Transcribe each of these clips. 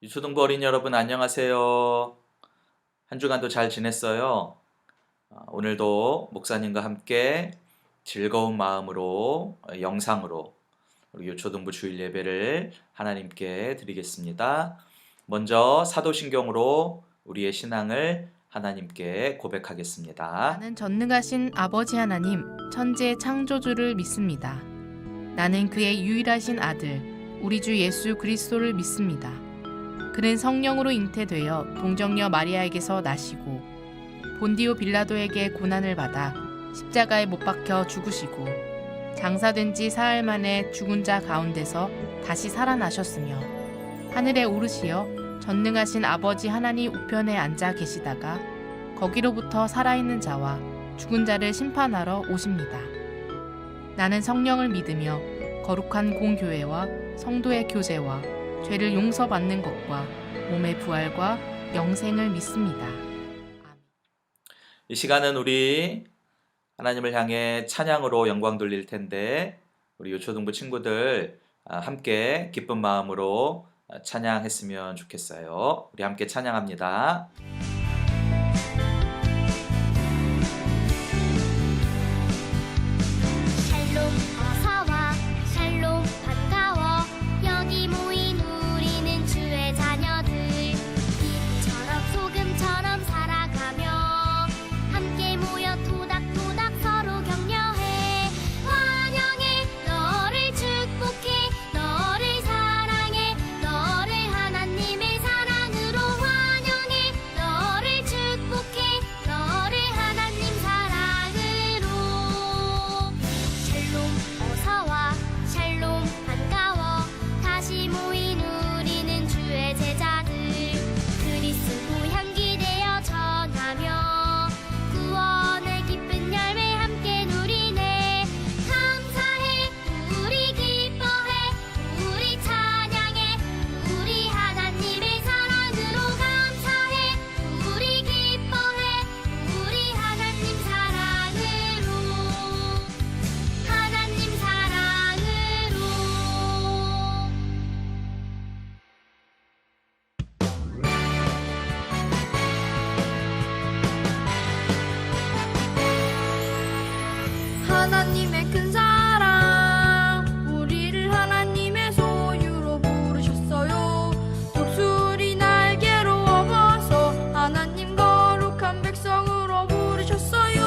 유초등부 어린이 여러분 안녕하세요. 한 주간도 잘 지냈어요? 오늘도 목사님과 함께 즐거운 마음으로 영상으로 우리 유초등부 주일 예배를 하나님께 드리겠습니다. 먼저 사도신경으로 우리의 신앙을 하나님께 고백하겠습니다. 나는 전능하신 아버지 하나님, 천지의 창조주를 믿습니다. 나는 그의 유일하신 아들, 우리 주 예수 그리스도를 믿습니다. 그는 성령으로 잉태되어 동정녀 마리아에게서 나시고 본디오 빌라도에게 고난을 받아 십자가에 못 박혀 죽으시고 장사된 지 사흘 만에 죽은 자 가운데서 다시 살아나셨으며 하늘에 오르시어 전능하신 아버지 하나님 우편에 앉아 계시다가 거기로부터 살아있는 자와 죽은 자를 심판하러 오십니다. 나는 성령을 믿으며 거룩한 공교회와 성도의 교제와 죄를 용서받는 것과 몸의 부활과 영생을 믿습니다. 이 시간은 우리 하나님을 향해 찬양으로 영광 돌릴 텐데 우리 유초등부 친구들 함께 기쁜 마음으로 찬양했으면 좋겠어요. 우리 함께 찬양합니다. 샬롬 어서와 샬롬 반가워 여기 모인 우리는 주의 자녀들 빛처럼 소금처럼 살아가며 함께 모여 토닥토닥 서로 격려해 환영해 너를 축복해 너를 사랑해 너를 하나님의 사랑으로 환영해 너를 축복해 너를 하나님 사랑으로 샬롬 어서와 샬롬 반가워 다시 모인 우리는 주의 제자들 그리스도 향기 되어 전하며 구원의 기쁜 열매 함께 누리네 감사해 우리 기뻐해 우리 찬양해 우리 하나님의 사랑으로 감사해 우리 기뻐해 우리 하나님 사랑으로 하나님 사랑으로 하나님의 큰 사랑 우리를 하나님의 소유로 부르셨어요. 독수리 날개로 업어서 하나님 거룩한 백성으로 부르셨어요.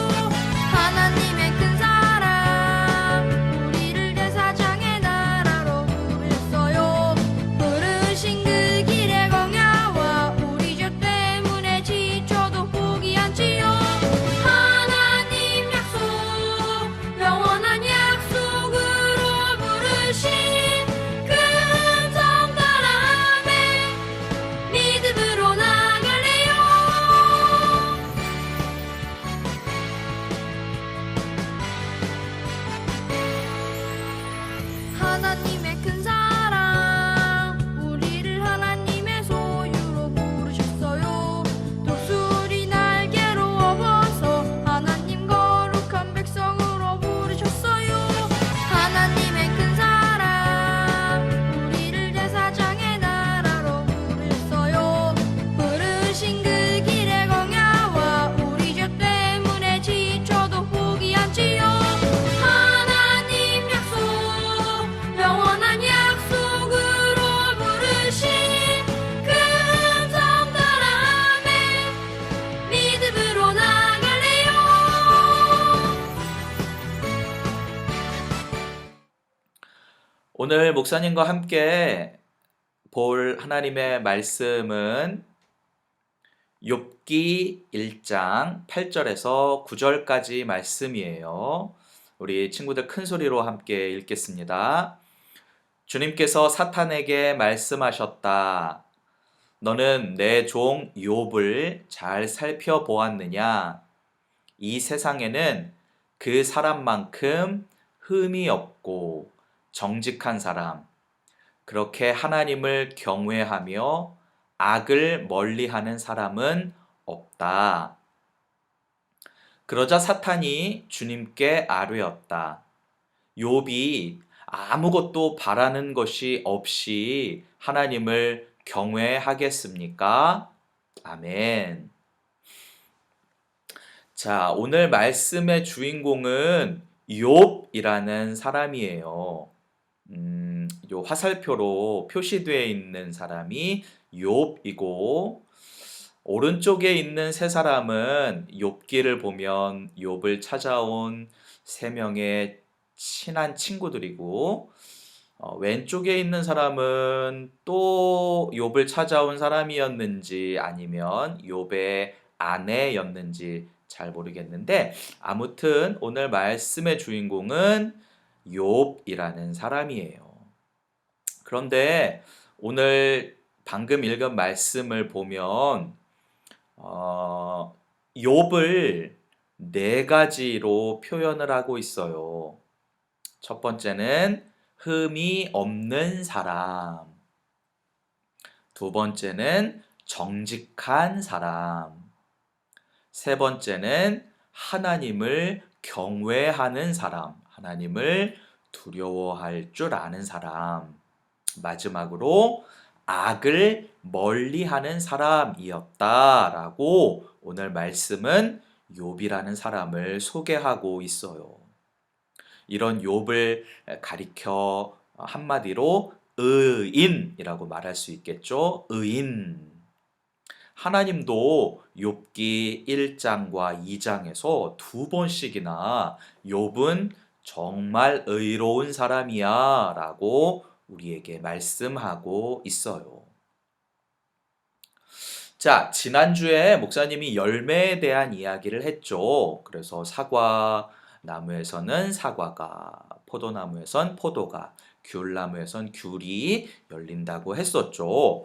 하나님의 큰 사랑 우리를 제사장의 나라로 부르셨어요. 부르신 그 길의 광야와 우리 죄 때문에 지쳐도 포기하지요. 하나님 약속 영원한 약속으로 부르신 금성 바람에 믿음으로 나갈래요. 하나님의 큰 사랑 우리를 하나님의 소유로 부르셨어요. 독수리 날개로 업어서 하나님 거룩한 백성으로 부르셨어요. 하나님의 큰 사랑 우리를 제사장의 나라로 부르셨어요. 부르신 그 길의 광야와 우리 죄 때문에 지쳐도 포기하지요. 하나님 약속 영원한 약속으로 부르신 금성 바람에 믿음으로 나갈래요. 오늘 목사님과 함께 볼 하나님의 말씀은 욥기 1장 8절에서 9절까지 말씀이에요. 우리 친구들 큰 소리로 함께 읽겠습니다. 주님께서 사탄에게 말씀하셨다. 너는 내 종 욥을 잘 살펴보았느냐? 이 세상에는 그 사람만큼 흠이 없고 정직한 사람, 그렇게 하나님을 경외하며 악을 멀리하는 사람은 없다. 그러자 사탄이 주님께 아뢰었다. 욥이 아무것도 바라는 것이 없이 하나님을 경외하겠습니까? 아멘. 자, 오늘 말씀의 주인공은 욥이라는 사람이에요. 요 화살표로 표시되어 있는 사람이 욥이고, 오른쪽에 있는 세 사람은 욥기를 보면 욥을 찾아온 세 명의 친한 친구들이고, 왼쪽에 있는 사람은 또 욥을 찾아온 사람이었는지 아니면 욥의 아내였는지 잘 모르겠는데, 아무튼 오늘 말씀의 주인공은 욥이라는 사람이에요. 그런데 오늘 방금 읽은 말씀을 보면 욥을 네 가지로 표현을 하고 있어요. 첫 번째는 흠이 없는 사람, 두 번째는 정직한 사람, 세 번째는 하나님을 경외하는 사람, 하나님을 두려워할 줄 아는 사람, 마지막으로 악을 멀리하는 사람이었다라고 오늘 말씀은 욥이라는 사람을 소개하고 있어요. 이런 욥을 가리켜 한마디로 의인이라고 말할 수 있겠죠. 의인. 하나님도 욥기 1장과 2장에서 두 번씩이나 욥은 정말 의로운 사람이야 라고 우리에게 말씀하고 있어요. 자, 지난주에 목사님이 열매에 대한 이야기를 했죠. 그래서 사과나무에서는 사과가, 포도나무에선 포도가, 귤나무에선 귤이 열린다고 했었죠.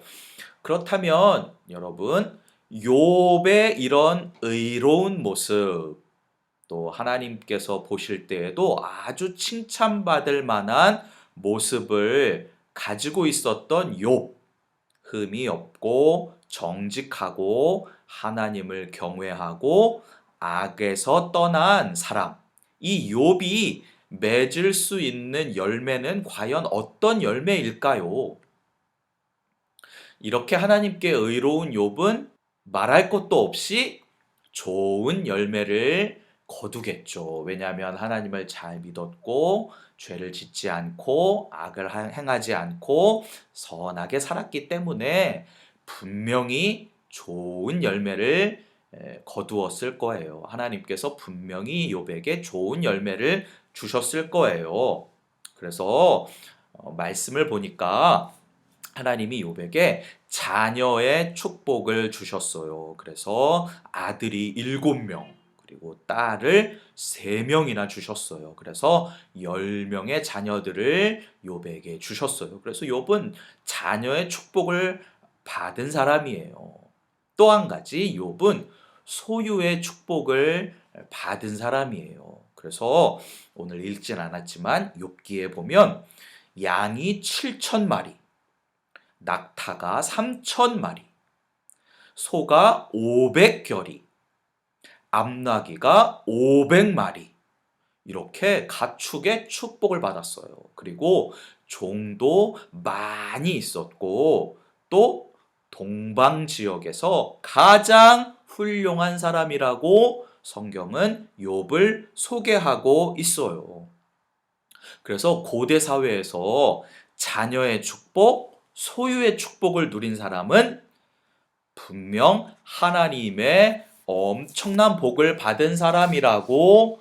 그렇다면 여러분, 욥의 이런 의로운 모습, 또 하나님께서 보실 때에도 아주 칭찬받을 만한 모습을 가지고 있었던 욥, 흠이 없고 정직하고 하나님을 경외하고 악에서 떠난 사람, 이 욥이 맺을 수 있는 열매는 과연 어떤 열매일까요? 이렇게 하나님께 의로운 욥은 말할 것도 없이 좋은 열매를 거두겠죠. 왜냐하면 하나님을 잘 믿었고 죄를 짓지 않고 악을 행하지 않고 선하게 살았기 때문에 분명히 좋은 열매를 거두었을 거예요. 하나님께서 분명히 욥에게 좋은 열매를 주셨을 거예요. 그래서 말씀을 보니까 하나님이 욥에게 자녀의 축복을 주셨어요. 그래서 아들이 7명, 그리고 딸을 3명이나 주셨어요. 그래서 10명의 자녀들을 욥에게 주셨어요. 그래서 욥은 자녀의 축복을 받은 사람이에요. 또 한 가지, 욥은 소유의 축복을 받은 사람이에요. 그래서 오늘 읽진 않았지만 욥기에 보면 양이 7,000마리, 낙타가 3,000마리, 소가 500결이, 암나귀가 500마리, 이렇게 가축의 축복을 받았어요. 그리고 종도 많이 있었고, 또 동방 지역에서 가장 훌륭한 사람이라고 성경은 욥을 소개하고 있어요. 그래서 고대 사회에서 자녀의 축복, 소유의 축복을 누린 사람은 분명 하나님의 엄청난 복을 받은 사람이라고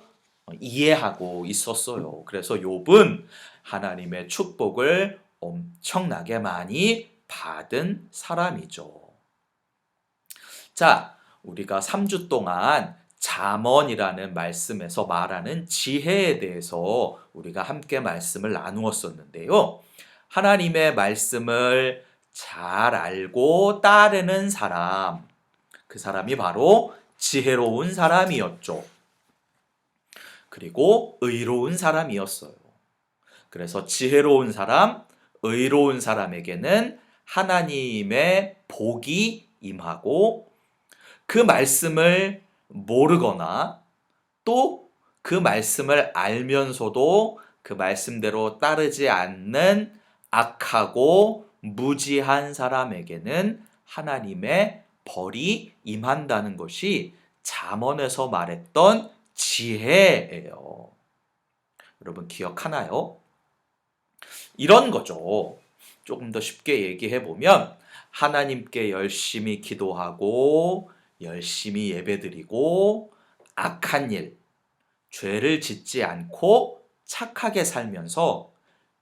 이해하고 있었어요. 그래서 욥은 하나님의 축복을 엄청나게 많이 받은 사람이죠. 자, 우리가 3주 동안 잠언이라는 말씀에서 말하는 지혜에 대해서 우리가 함께 말씀을 나누었었는데요. 하나님의 말씀을 잘 알고 따르는 사람, 그 사람이 바로 지혜로운 사람이었죠. 그리고 의로운 사람이었어요. 그래서 지혜로운 사람, 의로운 사람에게는 하나님의 복이 임하고, 그 말씀을 모르거나 또 그 말씀을 알면서도 그 말씀대로 따르지 않는 악하고 무지한 사람에게는 하나님의 벌이 임한다는 것이 잠언에서 말했던 지혜예요. 여러분 기억하나요? 이런 거죠. 조금 더 쉽게 얘기해 보면 하나님께 열심히 기도하고 열심히 예배드리고 악한 일, 죄를 짓지 않고 착하게 살면서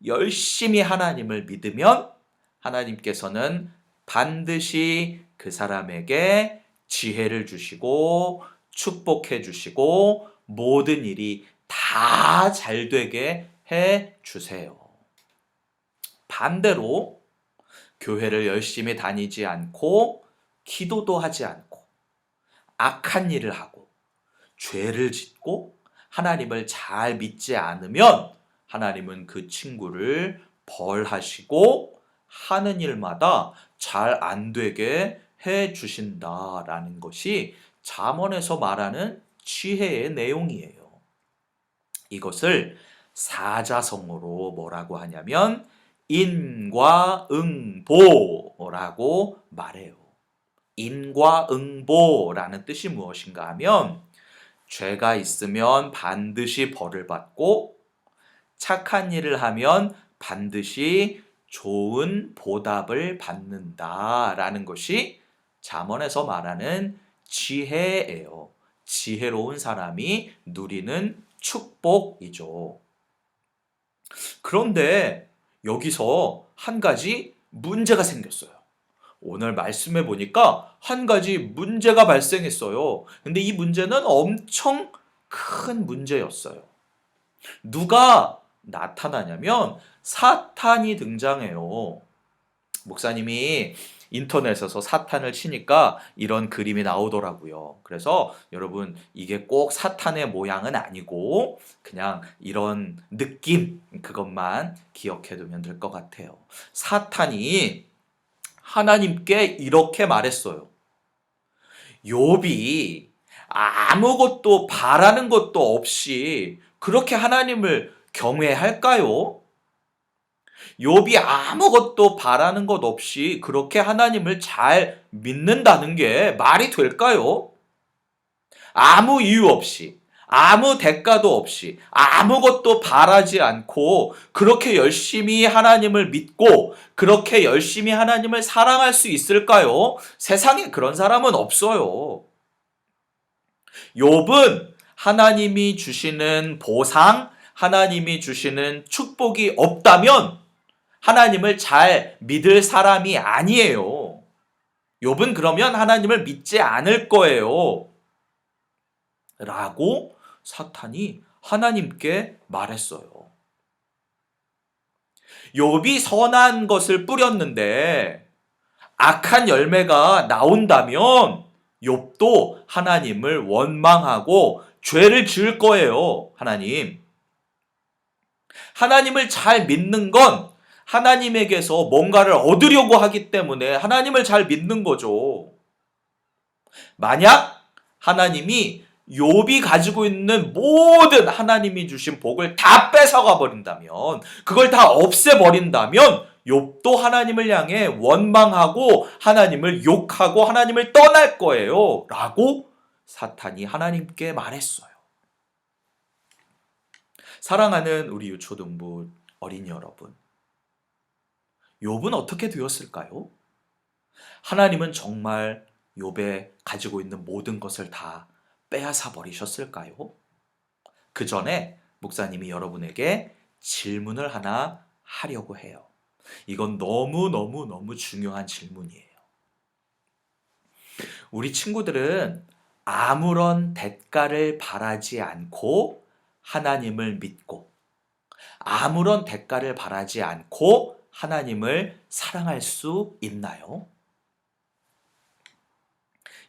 열심히 하나님을 믿으면 하나님께서는 반드시 그 사람에게 지혜를 주시고 축복해 주시고 모든 일이 다 잘 되게 해 주세요. 반대로 교회를 열심히 다니지 않고 기도도 하지 않고 악한 일을 하고 죄를 짓고 하나님을 잘 믿지 않으면 하나님은 그 친구를 벌하시고 하는 일마다 잘 안 되게 해 주신다라는 것이 잠언에서 말하는 지혜의 내용이에요. 이것을 사자성어로 뭐라고 하냐면 인과응보라고 말해요. 인과응보라는 뜻이 무엇인가 하면 죄가 있으면 반드시 벌을 받고 착한 일을 하면 반드시 좋은 보답을 받는다라는 것이 잠언에서 말하는 지혜예요. 지혜로운 사람이 누리는 축복이죠. 그런데 여기서 한 가지 문제가 생겼어요. 오늘 말씀해 보니까 한 가지 문제가 발생했어요. 근데 이 문제는 엄청 큰 문제였어요. 누가 나타나냐면 사탄이 등장해요. 목사님이 인터넷에서 사탄을 치니까 이런 그림이 나오더라고요. 그래서 여러분 이게 꼭 사탄의 모양은 아니고 그냥 이런 느낌 그것만 기억해 두면 될 것 같아요. 사탄이 하나님께 이렇게 말했어요. 욥이 아무것도 바라는 것도 없이 그렇게 하나님을 경외할까요? 욥이 아무것도 바라는 것 없이 그렇게 하나님을 잘 믿는다는 게 말이 될까요? 아무 이유 없이, 아무 대가도 없이, 아무것도 바라지 않고 그렇게 열심히 하나님을 믿고 그렇게 열심히 하나님을 사랑할 수 있을까요? 세상에 그런 사람은 없어요. 욥은 하나님이 주시는 보상, 하나님이 주시는 축복이 없다면 하나님을 잘 믿을 사람이 아니에요. 욥은 그러면 하나님을 믿지 않을 거예요. 라고 사탄이 하나님께 말했어요. 욥이 선한 것을 뿌렸는데 악한 열매가 나온다면 욥도 하나님을 원망하고 죄를 지을 거예요. 하나님을 잘 믿는 건 하나님에게서 뭔가를 얻으려고 하기 때문에 하나님을 잘 믿는 거죠. 만약 하나님이 욥이 가지고 있는 모든 하나님이 주신 복을 다 뺏어가 버린다면, 그걸 다 없애버린다면 욥도 하나님을 향해 원망하고 하나님을 욕하고 하나님을 떠날 거예요. 라고 사탄이 하나님께 말했어요. 사랑하는 우리 유초등부 어린이 여러분, 욥은 어떻게 되었을까요? 하나님은 정말 욥의 가지고 있는 모든 것을 다 빼앗아 버리셨을까요? 그 전에 목사님이 여러분에게 질문을 하나 하려고 해요. 이건 너무 중요한 질문이에요. 우리 친구들은 아무런 대가를 바라지 않고 하나님을 믿고 아무런 대가를 바라지 않고 하나님을 사랑할 수 있나요?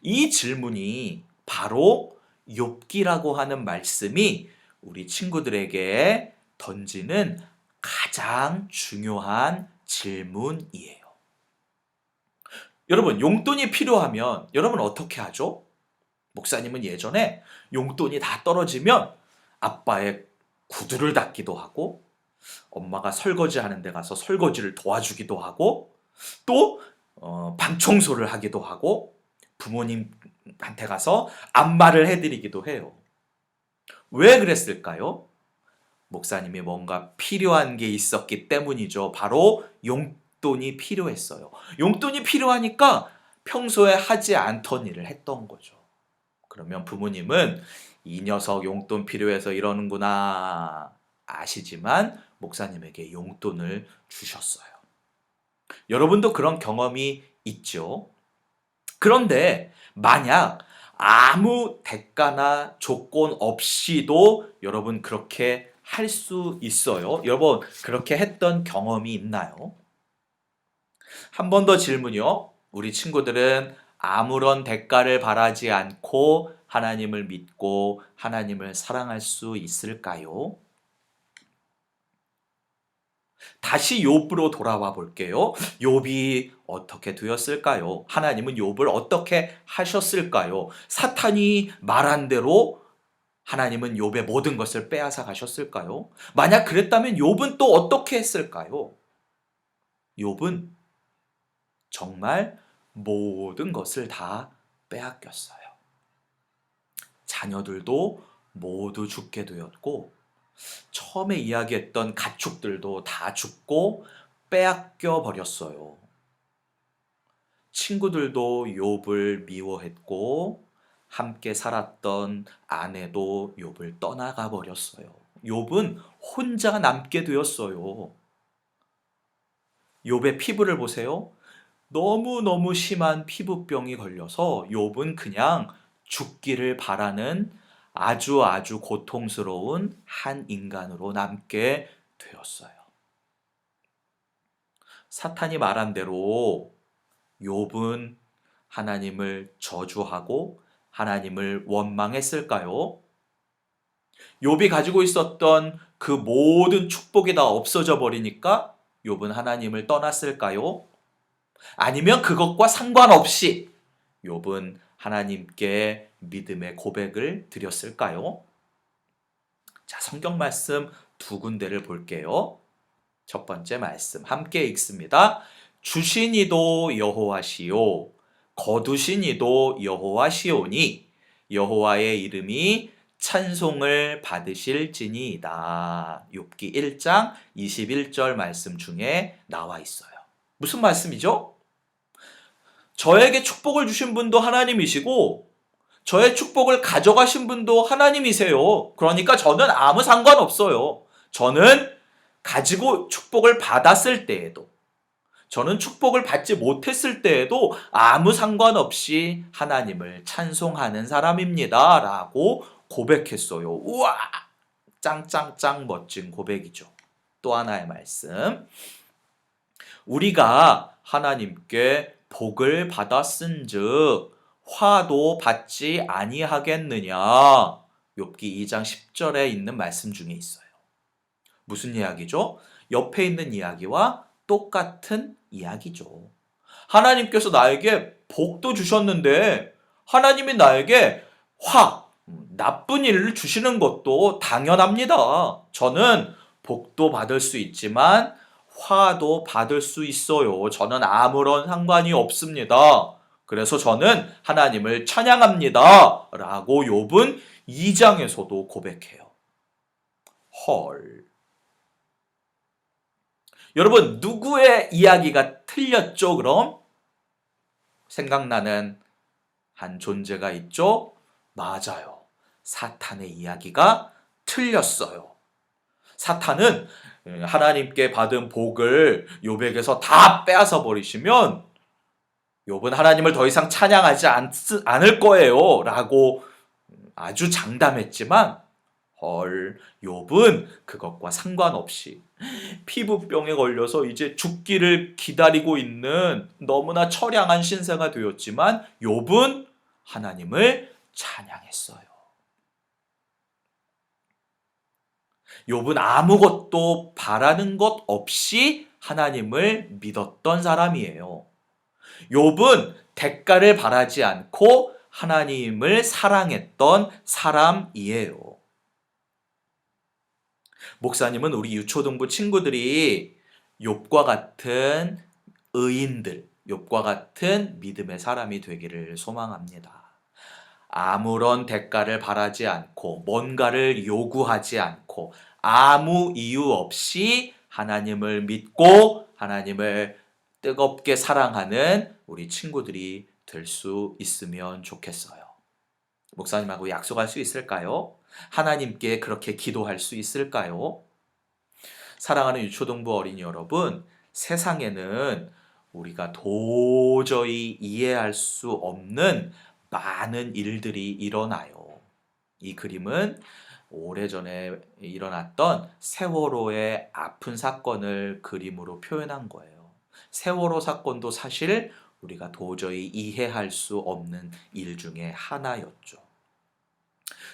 이 질문이 바로 욥기라고 하는 말씀이 우리 친구들에게 던지는 가장 중요한 질문이에요. 여러분, 용돈이 필요하면 여러분 어떻게 하죠? 목사님은 예전에 용돈이 다 떨어지면 아빠의 구두를 닦기도 하고 엄마가 설거지하는 데 가서 설거지를 도와주기도 하고 또 방 청소를 하기도 하고 부모님한테 가서 안마를 해드리기도 해요. 왜 그랬을까요? 목사님이 뭔가 필요한 게 있었기 때문이죠. 바로 용돈이 필요했어요. 용돈이 필요하니까 평소에 하지 않던 일을 했던 거죠. 그러면 부모님은 이 녀석 용돈 필요해서 이러는구나 아시지만 목사님에게 용돈을 주셨어요. 여러분도 그런 경험이 있죠? 그런데 만약 아무 대가나 조건 없이도 여러분 그렇게 할 수 있어요? 여러분 그렇게 했던 경험이 있나요? 한 번 더 질문이요. 우리 친구들은 아무런 대가를 바라지 않고 하나님을 믿고 하나님을 사랑할 수 있을까요? 다시 욥으로 돌아와 볼게요. 욥이 어떻게 되었을까요? 하나님은 욥을 어떻게 하셨을까요? 사탄이 말한 대로 하나님은 욥의 모든 것을 빼앗아 가셨을까요? 만약 그랬다면 욥은 또 어떻게 했을까요? 욥은 정말 모든 것을 다 빼앗겼어요. 자녀들도 모두 죽게 되었고 처음에 이야기했던 가축들도 다 죽고 빼앗겨 버렸어요. 친구들도 욥을 미워했고 함께 살았던 아내도 욥을 떠나가 버렸어요. 욥은 혼자 남게 되었어요. 욥의 피부를 보세요. 너무너무 심한 피부병이 걸려서 욥은 그냥 죽기를 바라는 아주 고통스러운 한 인간으로 남게 되었어요. 사탄이 말한 대로 욥은 하나님을 저주하고 하나님을 원망했을까요? 욥이 가지고 있었던 그 모든 축복이 다 없어져 버리니까 욥은 하나님을 떠났을까요? 아니면 그것과 상관없이 욥은 하나님께 믿음의 고백을 드렸을까요? 자, 성경 말씀 두 군데를 볼게요. 첫 번째 말씀 함께 읽습니다. 주신 이도 여호와시요 거두신 이도 여호와시오니 여호와의 이름이 찬송을 받으실지니이다. 욥기 1장 21절 말씀 중에 나와 있어요. 무슨 말씀이죠? 저에게 축복을 주신 분도 하나님이시고 저의 축복을 가져가신 분도 하나님이세요. 그러니까 저는 아무 상관없어요. 저는 가지고 축복을 받았을 때에도 저는 축복을 받지 못했을 때에도 아무 상관없이 하나님을 찬송하는 사람입니다. 라고 고백했어요. 우와! 짱짱짱 멋진 고백이죠. 또 하나의 말씀. 우리가 하나님께 복을 받았은즉 화도 받지 아니하겠느냐. 욥기 2장 10절에 있는 말씀 중에 있어요. 무슨 이야기죠? 옆에 있는 이야기와 똑같은 이야기죠. 하나님께서 나에게 복도 주셨는데 하나님이 나에게 나쁜 일을 주시는 것도 당연합니다. 저는 복도 받을 수 있지만 화도 받을 수 있어요. 저는 아무런 상관이 없습니다. 그래서 저는 하나님을 찬양합니다. 라고 욥은 2장에서도 고백해요. 헐. 여러분, 누구의 이야기가 틀렸죠, 그럼? 생각나는 한 존재가 있죠? 맞아요. 사탄의 이야기가 틀렸어요. 사탄은 하나님께 받은 복을 욥에게서 다 빼앗아 버리시면 욥은 하나님을 더 이상 찬양하지 않을 거예요. 라고 아주 장담했지만 욥은 그것과 상관없이 피부병에 걸려서 이제 죽기를 기다리고 있는 너무나 처량한 신세가 되었지만 욥은 하나님을 찬양했어요. 욥은 아무것도 바라는 것 없이 하나님을 믿었던 사람이에요. 욥은 대가를 바라지 않고 하나님을 사랑했던 사람이에요. 목사님은 우리 유초등부 친구들이 욥과 같은 의인들, 욥과 같은 믿음의 사람이 되기를 소망합니다. 아무런 대가를 바라지 않고 뭔가를 요구하지 않고 아무 이유 없이 하나님을 믿고 하나님을 뜨겁게 사랑하는 우리 친구들이 될 수 있으면 좋겠어요. 목사님하고 약속할 수 있을까요? 하나님께 그렇게 기도할 수 있을까요? 사랑하는 유초등부 어린이 여러분, 세상에는 우리가 도저히 이해할 수 없는 많은 일들이 일어나요. 이 그림은 오래전에 일어났던 세월호의 아픈 사건을 그림으로 표현한 거예요. 세월호 사건도 사실 우리가 도저히 이해할 수 없는 일 중에 하나였죠.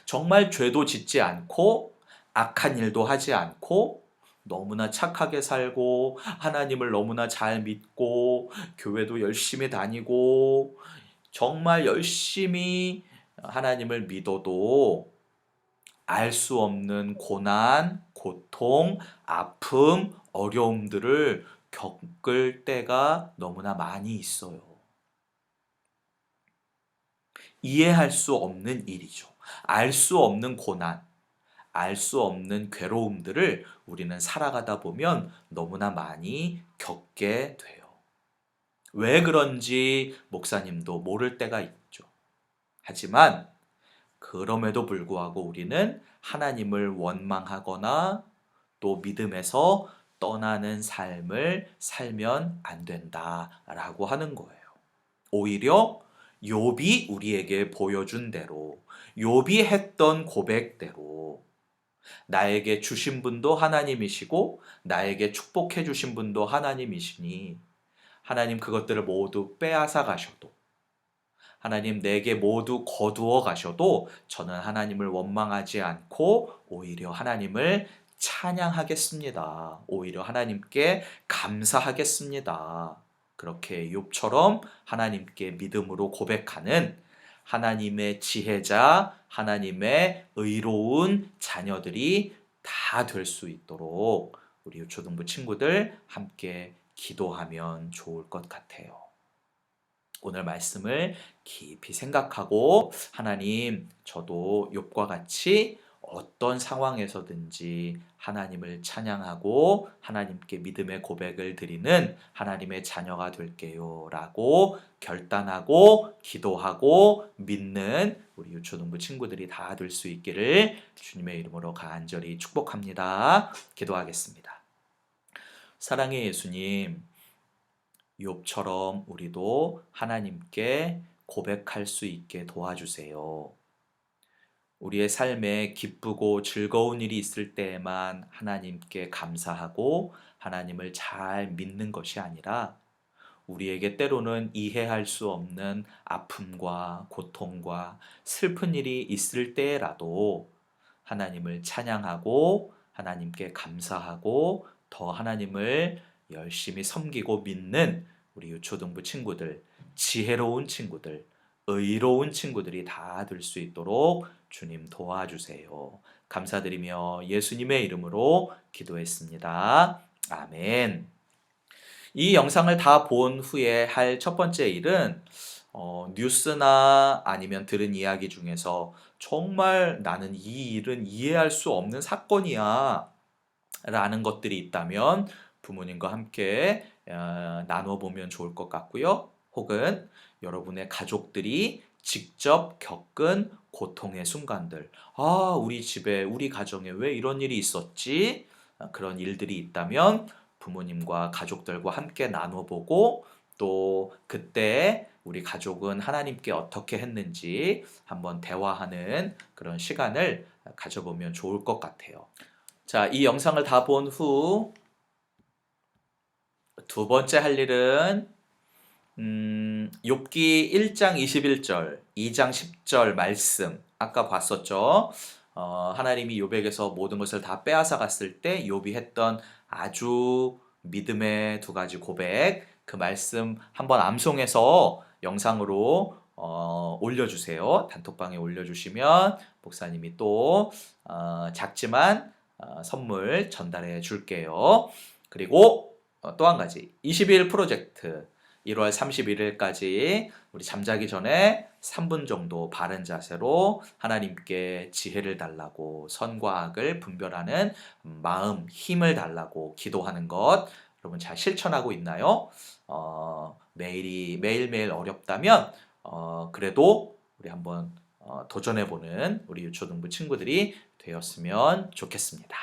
정말 죄도 짓지 않고 악한 일도 하지 않고 너무나 착하게 살고 하나님을 너무나 잘 믿고 교회도 열심히 다니고 정말 열심히 하나님을 믿어도 알 수 없는 고난, 고통, 아픔, 어려움들을 겪을 때가 너무나 많이 있어요. 이해할 수 없는 일이죠. 알 수 없는 고난, 알 수 없는 괴로움들을 우리는 살아가다 보면 너무나 많이 겪게 돼요. 왜 그런지 목사님도 모를 때가 있죠. 하지만 그럼에도 불구하고 우리는 하나님을 원망하거나 또 믿음에서 떠나는 삶을 살면 안 된다라고 하는 거예요. 오히려 욥이 우리에게 보여준 대로, 욥이 했던 고백대로 나에게 주신 분도 하나님이시고 나에게 축복해 주신 분도 하나님이시니 하나님 그것들을 모두 빼앗아 가셔도 하나님 내게 모두 거두어 가셔도 저는 하나님을 원망하지 않고 오히려 하나님을 찬양하겠습니다. 오히려 하나님께 감사하겠습니다. 그렇게 욥처럼 하나님께 믿음으로 고백하는 하나님의 지혜자, 하나님의 의로운 자녀들이 다 될 수 있도록 우리 유초등부 친구들 함께 기도하면 좋을 것 같아요. 오늘 말씀을 깊이 생각하고 하나님, 저도 욥과 같이 어떤 상황에서든지 하나님을 찬양하고 하나님께 믿음의 고백을 드리는 하나님의 자녀가 될게요 라고 결단하고 기도하고 믿는 우리 유초등부 친구들이 다 될 수 있기를 주님의 이름으로 간절히 축복합니다. 기도하겠습니다. 사랑의 예수님, 욥처럼 우리도 하나님께 고백할 수 있게 도와주세요. 우리의 삶에 기쁘고 즐거운 일이 있을 때에만 하나님께 감사하고 하나님을 잘 믿는 것이 아니라 우리에게 때로는 이해할 수 없는 아픔과 고통과 슬픈 일이 있을 때라도 하나님을 찬양하고 하나님께 감사하고 더 하나님을 열심히 섬기고 믿는 우리 유초등부 친구들, 지혜로운 친구들, 의로운 친구들이 다 될 수 있도록 주님 도와주세요. 감사드리며 예수님의 이름으로 기도했습니다. 아멘. 이 영상을 다 본 후에 할 첫 번째 일은 뉴스나 아니면 들은 이야기 중에서 정말 나는 이 일은 이해할 수 없는 사건이야 라는 것들이 있다면 부모님과 함께 나눠보면 좋을 것 같고요. 혹은 여러분의 가족들이 직접 겪은 고통의 순간들, 우리 집에, 우리 가정에 왜 이런 일이 있었지? 그런 일들이 있다면 부모님과 가족들과 함께 나눠보고 또 그때 우리 가족은 하나님께 어떻게 했는지 한번 대화하는 그런 시간을 가져보면 좋을 것 같아요. 자, 이 영상을 다 본 후 두 번째 할 일은 욥기 1장 21절, 2장 10절 말씀 아까 봤었죠. 하나님이 욥에게서 모든 것을 다 빼앗아 갔을 때 욥이 했던 아주 믿음의 두 가지 고백, 그 말씀 한번 암송해서 영상으로 올려주세요. 단톡방에 올려주시면 목사님이 또 작지만 선물 전달해 줄게요. 그리고 또 한 가지 20일 프로젝트 1월 31일까지 우리 잠자기 전에 3분 정도 바른 자세로 하나님께 지혜를 달라고 선과 악을 분별하는 마음, 힘을 달라고 기도하는 것 여러분 잘 실천하고 있나요? 매일매일 어렵다면 그래도 우리 한번 도전해보는 우리 유초등부 친구들이 되었으면 좋겠습니다.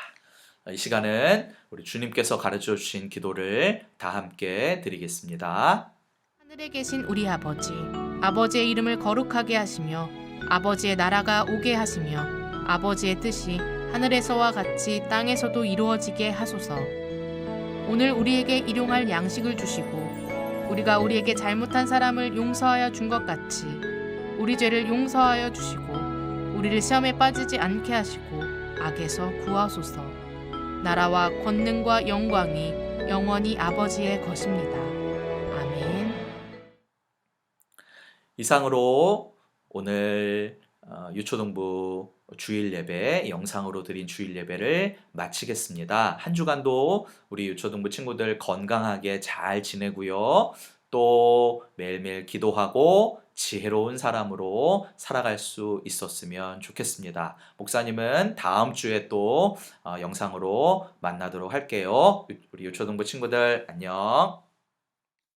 이 시간은 우리 주님께서 가르쳐 주신 기도를 다 함께 드리겠습니다. 하늘에 계신 우리 아버지, 아버지의 이름을 거룩하게 하시며 아버지의 나라가 오게 하시며 아버지의 뜻이 하늘에서와 같이 땅에서도 이루어지게 하소서. 오늘 우리에게 일용할 양식을 주시고 우리가 우리에게 잘못한 사람을 용서하여 준 것 같이 우리 죄를 용서하여 주시고 우리를 시험에 빠지지 않게 하시고 악에서 구하소서. 나라와 권능과 영광이 영원히 아버지의 것입니다. 아멘. 이상으로 오늘 유초등부 주일 예배 영상으로 드린 주일 예배를 마치겠습니다. 한 주간도 우리 유초등부 친구들 건강하게 잘 지내고요. 또 매일매일 기도하고 지혜로운 사람으로 살아갈 수 있었으면 좋겠습니다. 목사님은 다음 주에 또 영상으로 만나도록 할게요. 우리 유초등부 친구들 안녕.